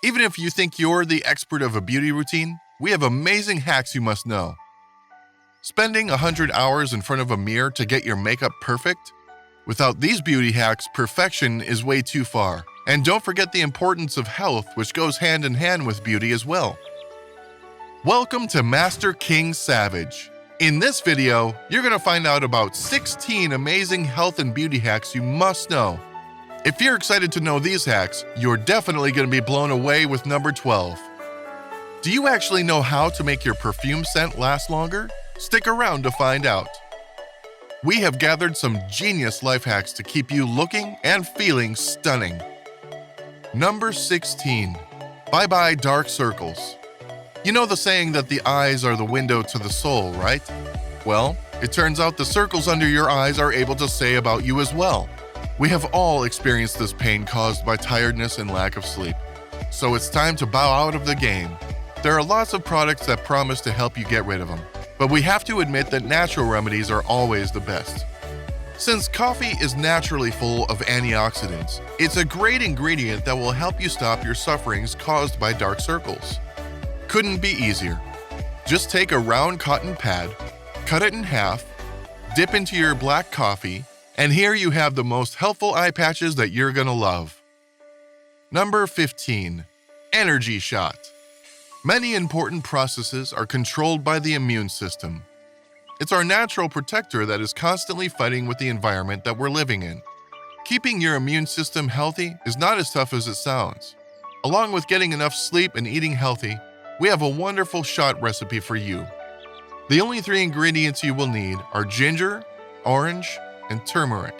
Even if you think you're the expert of a beauty routine, we have amazing hacks you must know. Spending 100 hours in front of a mirror to get your makeup perfect? Without these beauty hacks, perfection is way too far. And don't forget the importance of health, which goes hand in hand with beauty as well. Welcome to Master King Savage. In this video, you're going to find out about 16 amazing health and beauty hacks you must know. If you're excited to know these hacks, you're definitely going to be blown away with number 12. Do you actually know how to make your perfume scent last longer? Stick around to find out. We have gathered some genius life hacks to keep you looking and feeling stunning. Number 16. Bye-bye dark circles. You know the saying that the eyes are the window to the soul, right? Well, it turns out the circles under your eyes are able to say about you as well. We have all experienced this pain caused by tiredness and lack of sleep. So it's time to bow out of the game. There are lots of products that promise to help you get rid of them, but we have to admit that natural remedies are always the best. Since coffee is naturally full of antioxidants, it's a great ingredient that will help you stop your sufferings caused by dark circles. Couldn't be easier. Just take a round cotton pad, cut it in half, dip into your black coffee, and here you have the most helpful eye patches that you're gonna love. Number 15. Energy shot. Many important processes are controlled by the immune system. It's our natural protector that is constantly fighting with the environment that we're living in. Keeping your immune system healthy is not as tough as it sounds. Along with getting enough sleep and eating healthy, we have a wonderful shot recipe for you. The only 3 ingredients you will need are ginger, orange, and turmeric.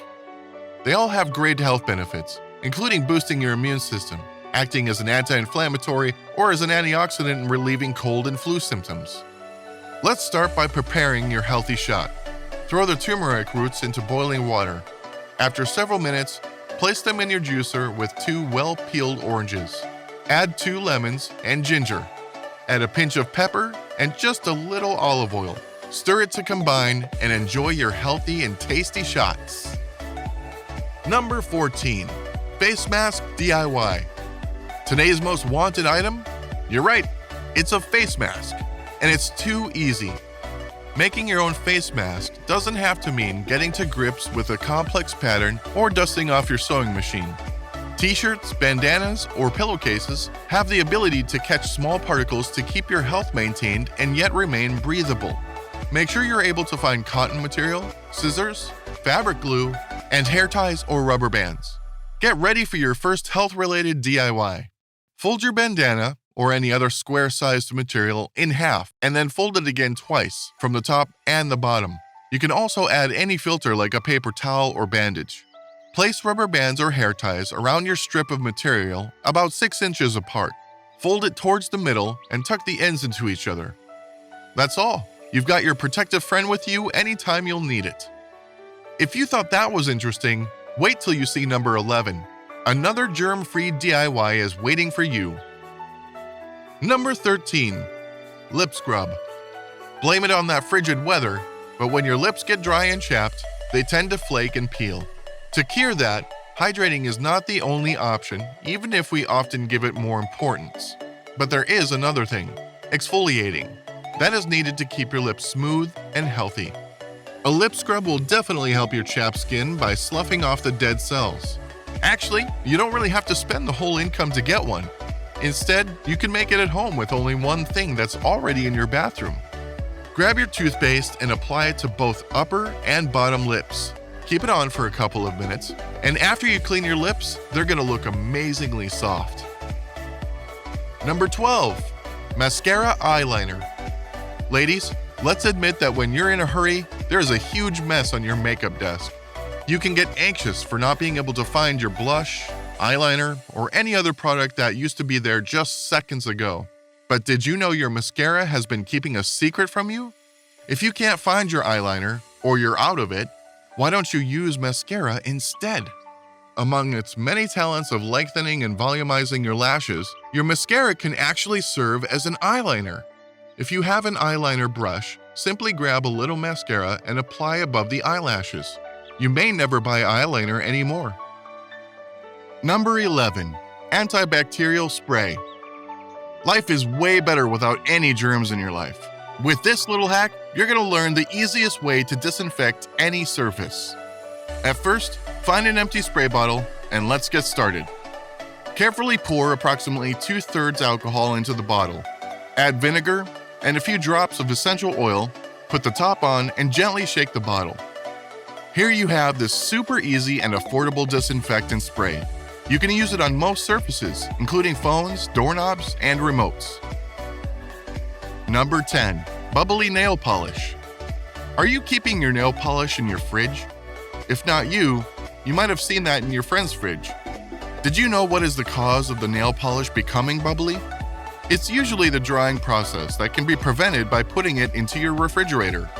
They all have great health benefits, including boosting your immune system, acting as an anti-inflammatory or as an antioxidant and relieving cold and flu symptoms. Let's start by preparing your healthy shot. Throw the turmeric roots into boiling water. After several minutes, place them in your juicer with 2 well-peeled oranges. Add 2 lemons and ginger. Add a pinch of pepper and just a little olive oil. Stir it to combine and enjoy your healthy and tasty shots. Number 14. Face Mask DIY. Today's most wanted item? You're right, it's a face mask. And it's too easy. Making your own face mask doesn't have to mean getting to grips with a complex pattern or dusting off your sewing machine. T-shirts, bandanas, or pillowcases have the ability to catch small particles to keep your health maintained and yet remain breathable. Make sure you're able to find cotton material, scissors, fabric glue, and hair ties or rubber bands. Get ready for your first health-related DIY. Fold your bandana or any other square-sized material in half and then fold it again twice from the top and the bottom. You can also add any filter like a paper towel or bandage. Place rubber bands or hair ties around your strip of material about 6 inches apart. Fold it towards the middle and tuck the ends into each other. That's all. You've got your protective friend with you anytime you'll need it. If you thought that was interesting, wait till you see number 11. Another germ-free DIY is waiting for you. Number 13. Lip scrub. Blame it on that frigid weather, but when your lips get dry and chapped, they tend to flake and peel. To cure that, hydrating is not the only option, even if we often give it more importance. But there is another thing, exfoliating. That is needed to keep your lips smooth and healthy. A lip scrub will definitely help your chapped skin by sloughing off the dead cells. Actually, you don't really have to spend the whole income to get one. Instead, you can make it at home with only one thing that's already in your bathroom. Grab your toothpaste and apply it to both upper and bottom lips. Keep it on for a couple of minutes, and after you clean your lips, they're going to look amazingly soft. Number 12. Mascara eyeliner. Ladies, let's admit that when you're in a hurry, there's a huge mess on your makeup desk. You can get anxious for not being able to find your blush, eyeliner, or any other product that used to be there just seconds ago. But did you know your mascara has been keeping a secret from you? If you can't find your eyeliner, or you're out of it, why don't you use mascara instead? Among its many talents of lengthening and volumizing your lashes, your mascara can actually serve as an eyeliner. If you have an eyeliner brush, simply grab a little mascara and apply above the eyelashes. You may never buy eyeliner anymore. Number 11. Antibacterial spray. Life is way better without any germs in your life. With this little hack, you're going to learn the easiest way to disinfect any surface. At first, find an empty spray bottle and let's get started. Carefully pour approximately 2/3 alcohol into the bottle. Add vinegar and a few drops of essential oil, put the top on, and gently shake the bottle. Here you have this super easy and affordable disinfectant spray. You can use it on most surfaces, including phones, doorknobs, and remotes. Number 10. Bubbly nail polish. Are you keeping your nail polish in your fridge? If not you might have seen that in your friend's fridge. Did you know what is the cause of the nail polish becoming bubbly? It's usually the drying process that can be prevented by putting it into your refrigerator.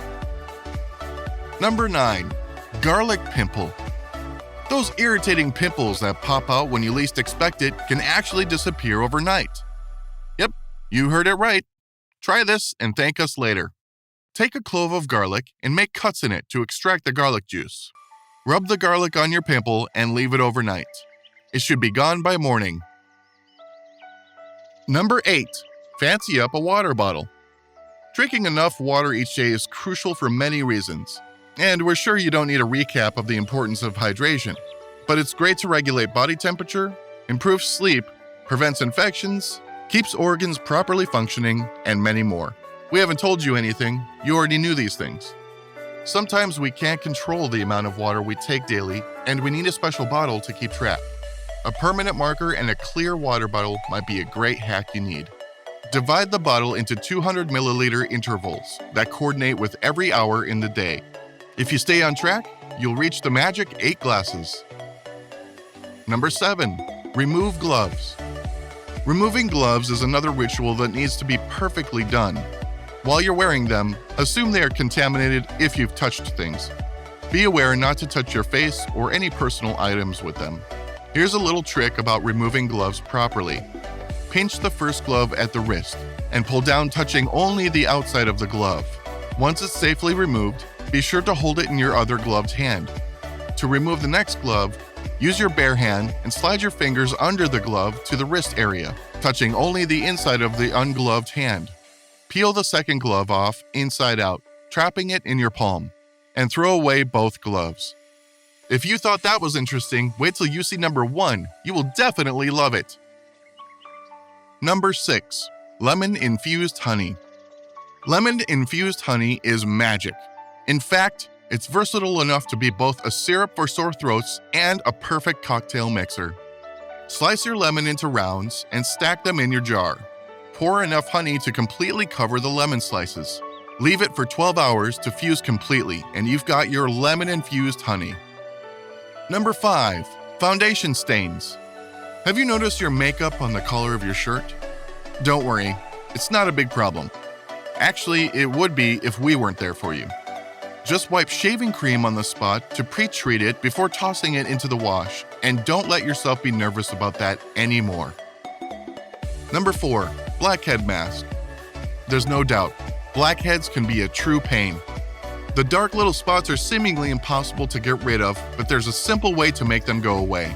Number 9. Garlic pimple. Those irritating pimples that pop out when you least expect it can actually disappear overnight. Yep, you heard it right. Try this and thank us later. Take a clove of garlic and make cuts in it to extract the garlic juice. Rub the garlic on your pimple and leave it overnight. It should be gone by morning. Number 8. Fancy up a water bottle. Drinking enough water each day is crucial for many reasons. And we're sure you don't need a recap of the importance of hydration. But it's great to regulate body temperature, improves sleep, prevents infections, keeps organs properly functioning, and many more. We haven't told you anything, you already knew these things. Sometimes we can't control the amount of water we take daily, and we need a special bottle to keep track. A permanent marker and a clear water bottle might be a great hack you need. Divide the bottle into 200 milliliter intervals that coordinate with every hour in the day. If you stay on track, you'll reach the magic 8 glasses. Number 7. Remove gloves. Removing gloves is another ritual that needs to be perfectly done. While you're wearing them, assume they are contaminated if you've touched things. Be aware not to touch your face or any personal items with them. Here's a little trick about removing gloves properly. Pinch the first glove at the wrist and pull down, touching only the outside of the glove. Once it's safely removed, be sure to hold it in your other gloved hand. To remove the next glove, use your bare hand and slide your fingers under the glove to the wrist area, touching only the inside of the ungloved hand. Peel the second glove off inside out, trapping it in your palm, and throw away both gloves. If you thought that was interesting, wait till you see number 1. You will definitely love it. Number 6. Lemon-infused honey. Lemon-infused honey is magic. In fact, it's versatile enough to be both a syrup for sore throats and a perfect cocktail mixer. Slice your lemon into rounds and stack them in your jar. Pour enough honey to completely cover the lemon slices. Leave it for 12 hours to fuse completely, and you've got your lemon-infused honey. Number 5. Foundation stains. Have you noticed your makeup on the collar of your shirt? Don't worry, it's not a big problem. Actually, it would be if we weren't there for you. Just wipe shaving cream on the spot to pre-treat it before tossing it into the wash, and don't let yourself be nervous about that anymore. Number 4. Blackhead mask. There's no doubt, blackheads can be a true pain. The dark little spots are seemingly impossible to get rid of, but there's a simple way to make them go away.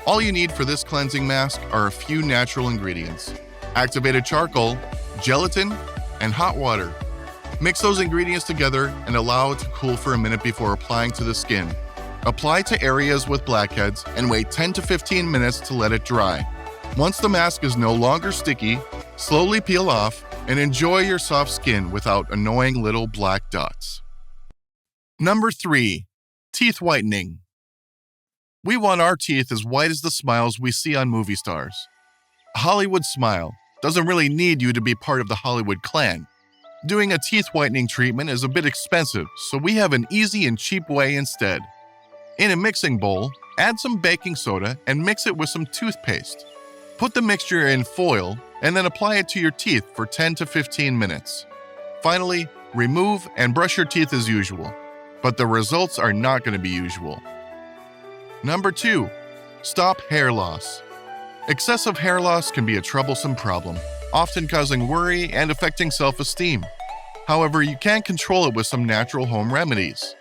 All you need for this cleansing mask are a few natural ingredients: activated charcoal, gelatin, and hot water. Mix those ingredients together and allow it to cool for a minute before applying to the skin. Apply to areas with blackheads and wait 10 to 15 minutes to let it dry. Once the mask is no longer sticky, slowly peel off and enjoy your soft skin without annoying little black dots. Number 3. Teeth whitening. We want our teeth as white as the smiles we see on movie stars. A Hollywood smile doesn't really need you to be part of the Hollywood clan. Doing a teeth whitening treatment is a bit expensive, so we have an easy and cheap way instead. In a mixing bowl, add some baking soda and mix it with some toothpaste. Put the mixture in foil and then apply it to your teeth for 10 to 15 minutes. Finally, remove and brush your teeth as usual, but the results are not going to be usual. Number 2. Stop hair loss. Excessive hair loss can be a troublesome problem, often causing worry and affecting self-esteem. However, you can control it with some natural home remedies.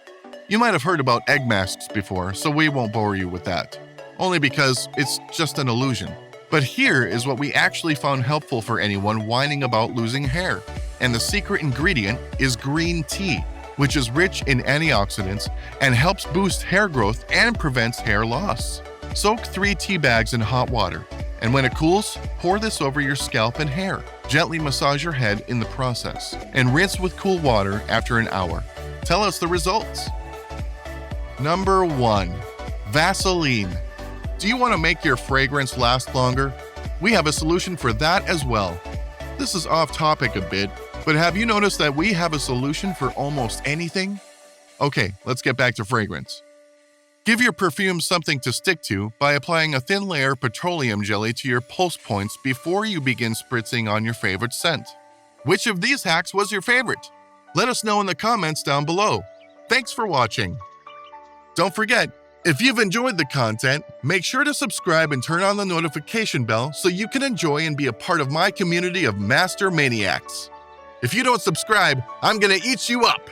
You might have heard about egg masks before, so we won't bore you with that, only because it's just an illusion. But here is what we actually found helpful for anyone whining about losing hair. And the secret ingredient is green tea, which is rich in antioxidants and helps boost hair growth and prevents hair loss. Soak 3 tea bags in hot water, and when it cools, pour this over your scalp and hair. Gently massage your head in the process, and rinse with cool water after an hour. Tell us the results. Number 1. Vaseline. Do you want to make your fragrance last longer? We have a solution for that as well. This is off topic a bit, but have you noticed that we have a solution for almost anything? Okay, let's get back to fragrance. Give your perfume something to stick to by applying a thin layer of petroleum jelly to your pulse points before you begin spritzing on your favorite scent. Which of these hacks was your favorite? Let us know in the comments down below. Thanks for watching. Don't forget, if you've enjoyed the content, make sure to subscribe and turn on the notification bell so you can enjoy and be a part of my community of master maniacs. If you don't subscribe, I'm gonna eat you up!